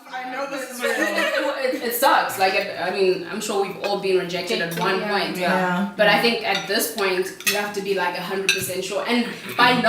I know this is It sucks. Like, I mean, I'm sure we've all been rejected at one point. Yeah. But I think at this point, you have to be like 100% sure. And by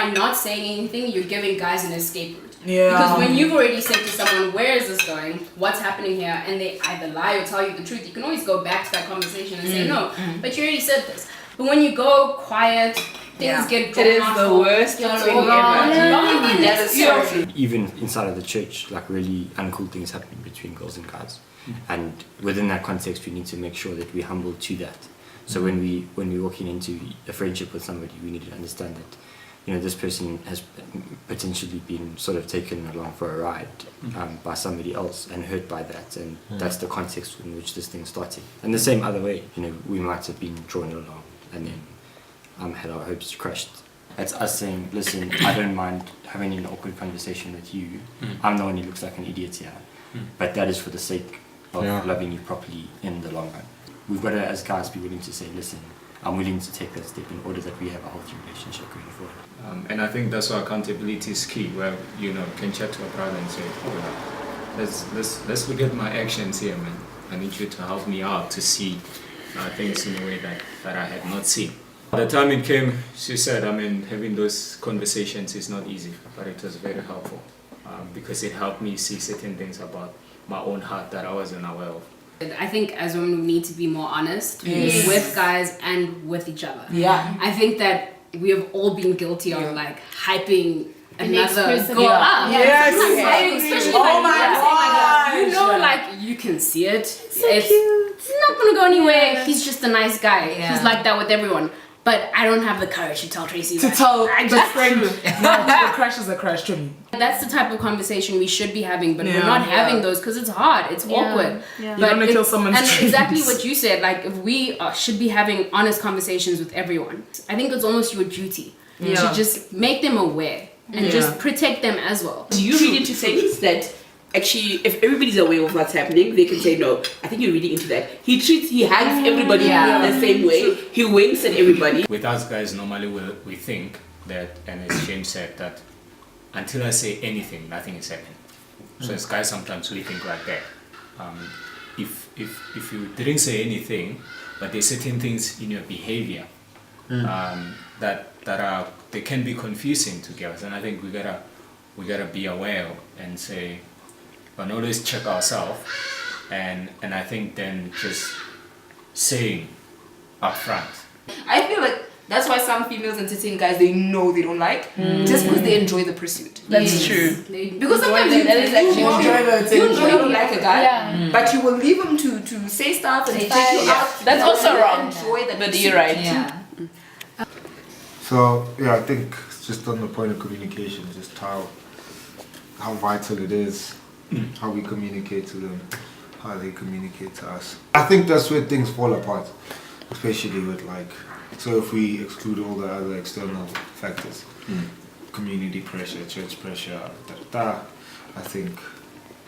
not saying anything, you're giving guys an escape route. Yeah. Because when you've already said to someone, where is this going? What's happening here? And they either lie or tell you the truth, you can always go back to that conversation and say no. But you already said this. But when you go quiet, things get drawn It is out the for- worst Yeah, thing long. ever. Long. That is so true. Even inside of the church, like really uncool things happening between girls and guys, and within that context, we need to make sure that we're humble to that. So when we're walking into a friendship with somebody, we need to understand that, you know, this person has potentially been sort of taken along for a ride by somebody else and hurt by that, and that's the context in which this thing started. And the same other way, you know, we might have been drawn along and then had our hopes crushed. It's us saying, listen, I don't mind having an awkward conversation with you. I'm the one who looks like an idiot here, but that is for the sake of loving you properly in the long run. We've got to, as guys, be willing to say, listen, I'm willing to take that step in order that we have a healthy relationship going forward. And I think that's why accountability is key, where, you know, can chat to a brother and say, oh, let's look at my actions here, man. I need you to help me out to see things in a way that I had not seen. By the time it came, she said, I mean, having those conversations is not easy, but it was very helpful because it helped me see certain things about my own heart that I wasn't aware of. I think as women we need to be more honest with guys and with each other. Yeah. I think that we have all been guilty of like hyping another person girl up. up. Yes. Especially Oh like, my yeah, you know, gosh. like you can see it. It's not gonna go anywhere. He's just a nice guy. He's like that with everyone. But I don't have the courage to tell Tracy To that. tell I the just friend, no, the crush is a crush to me. That's the type of conversation we should be having, but we're not having those because it's hard, it's awkward. Yeah. But You don't wanna kill someone's and dreams. exactly what you said, like if we should be having honest conversations with everyone, I think it's almost your duty to just make them aware and just protect them as well. Do you read into things that actually, if everybody's aware of what's happening, they can say, no, I think you're reading into that. He hugs everybody the same way. He winks at everybody. With us guys, normally we think that, and as James said, that until I say anything, nothing is happening. So as guys, sometimes we think like that. If you didn't say anything, but there's certain things in your behavior that are, they can be confusing to girls, and I think we gotta be aware and say, and always check ourselves, and I think then just saying up front. I feel like that's why some females entertain guys they know they don't like, just because they enjoy the pursuit. That's true. Because sometimes you don't like a guy, but you will leave him to say stuff and take you out. That's also wrong. Enjoy the But pursuit. you're right. Yeah. So yeah, I think just on the point of communication, just how vital it is, how we communicate to them, how they communicate to us. I think that's where things fall apart, especially with like, so if we exclude all the other external factors, community pressure, church pressure, I think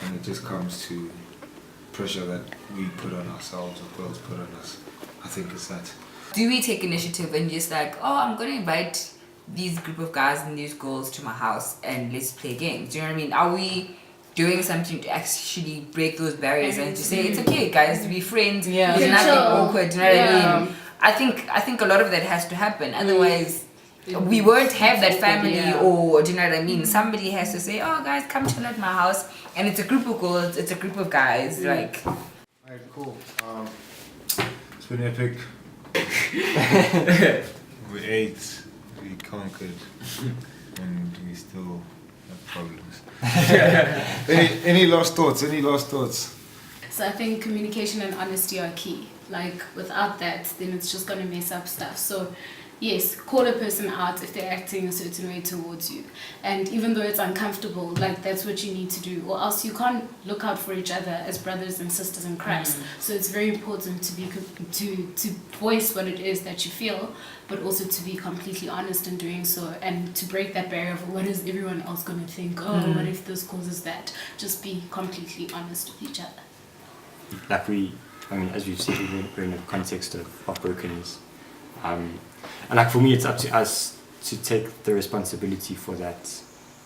when it just comes to pressure that we put on ourselves or girls put on us, I think it's that. Do we take initiative and just like, oh, I'm going to invite these group of guys and these girls to my house and let's play games? Do you know what I mean? Are we doing something to actually break those barriers and to say it's okay, guys, to be friends? Yeah. There's nothing awkward. Do you know what I mean? Yeah. I think a lot of that has to happen. Otherwise, we won't have that family, or do you know what I mean? Somebody has to say, oh, guys, come chill at my house, and it's a group of girls, it's a group of guys, like. Alright, cool. It's been epic. We ate, we conquered, and we still have problems. Any last thoughts? Any last thoughts? So I think communication and honesty are key. Like without that, then it's just gonna mess up stuff. So yes, call a person out if they're acting a certain way towards you. And even though it's uncomfortable, like that's what you need to do, or else you can't look out for each other as brothers and sisters in Christ. So it's very important to be to voice what it is that you feel, but also to be completely honest in doing so, and to break that barrier of what is everyone else going to think. Oh, what if this causes that? Just be completely honest with each other. Like as we've seen, we're in a context of brokenness. And like for me, it's up to us to take the responsibility for that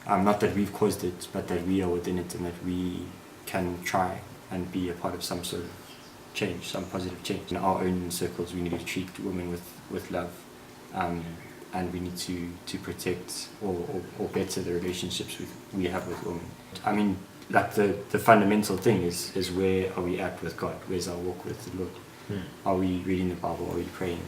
Not that we've caused it, but that we are within it, and that we can try and be a part of some sort of change, some positive change. In our own circles, we need to treat women with love, and we need to protect or better the relationships we have with women. I mean, like the fundamental thing is where are we at with God? Where's our walk with the Lord? Are we reading the Bible? Are we praying?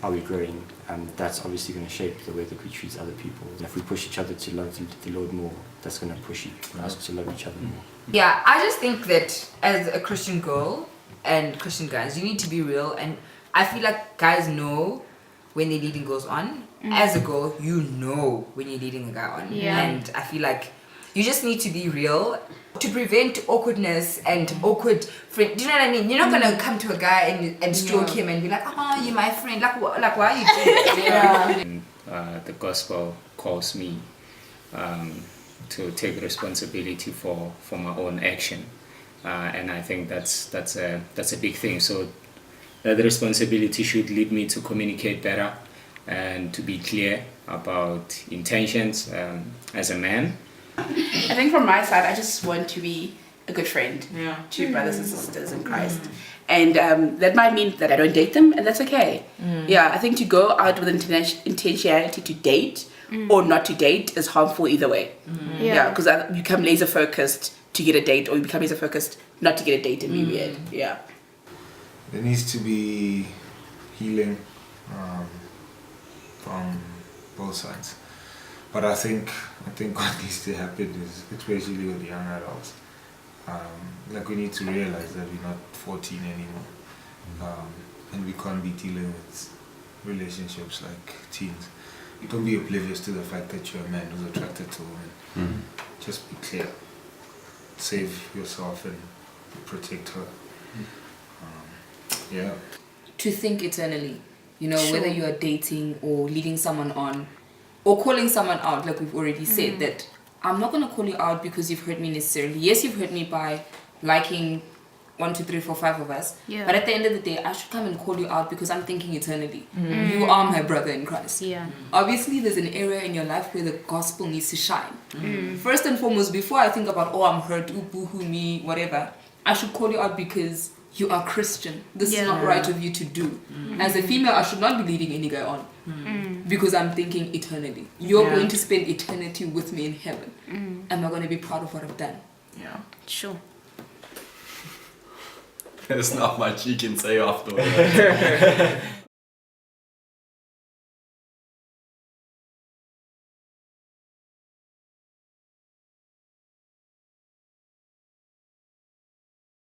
Are we growing? And that's obviously going to shape the way that we treat other people. And if we push each other to love the Lord more, that's going to push us to love each other more. Yeah, I just think that as a Christian girl and Christian guys, you need to be real. And I feel like guys know when they're leading girls on. As a girl, you know when you're leading a guy on. Yeah. And I feel like you just need to be real to prevent awkwardness and awkward friend. Do you know what I mean? You're not gonna come to a guy and stroke him and be like, "Oh, you're my friend." Like why are you doing that? The gospel calls me to take responsibility for my own action, and I think that's a big thing. So that responsibility should lead me to communicate better and to be clear about intentions as a man. I think from my side, I just want to be a good friend to brothers and sisters in Christ. And that might mean that I don't date them, and that's okay. Yeah, I think to go out with intentionality to date or not to date is harmful either way. Yeah, because you become laser focused to get a date, or you become laser focused not to get a date and be weird. Yeah. There needs to be healing from both sides. But I think what needs to happen is, especially with young adults, like we need to realize that we're not 14 anymore, and we can't be dealing with relationships like teens. Don't be oblivious to the fact that you're a man who's attracted to women. Just be clear. Save yourself and protect her. Yeah. To think eternally, you know, whether you are dating or leading someone on or calling someone out, like we've already said, that I'm not going to call you out because you've hurt me necessarily. Yes, you've hurt me by liking 1, 2, 3, 4, 5 of us. Yeah. But at the end of the day, I should come and call you out because I'm thinking eternally. You are my brother in Christ. Yeah. Obviously, there's an area in your life where the gospel needs to shine. First and foremost, before I think about, oh, I'm hurt, ooh, boo-hoo, me, whatever, I should call you out because you are Christian. This is not right of you to do. As a female, I should not be leading any guy on because I'm thinking eternally. You're going to spend eternity with me in heaven. Am I going to be proud of what I've done? Yeah. Sure. There's not much you can say afterwards.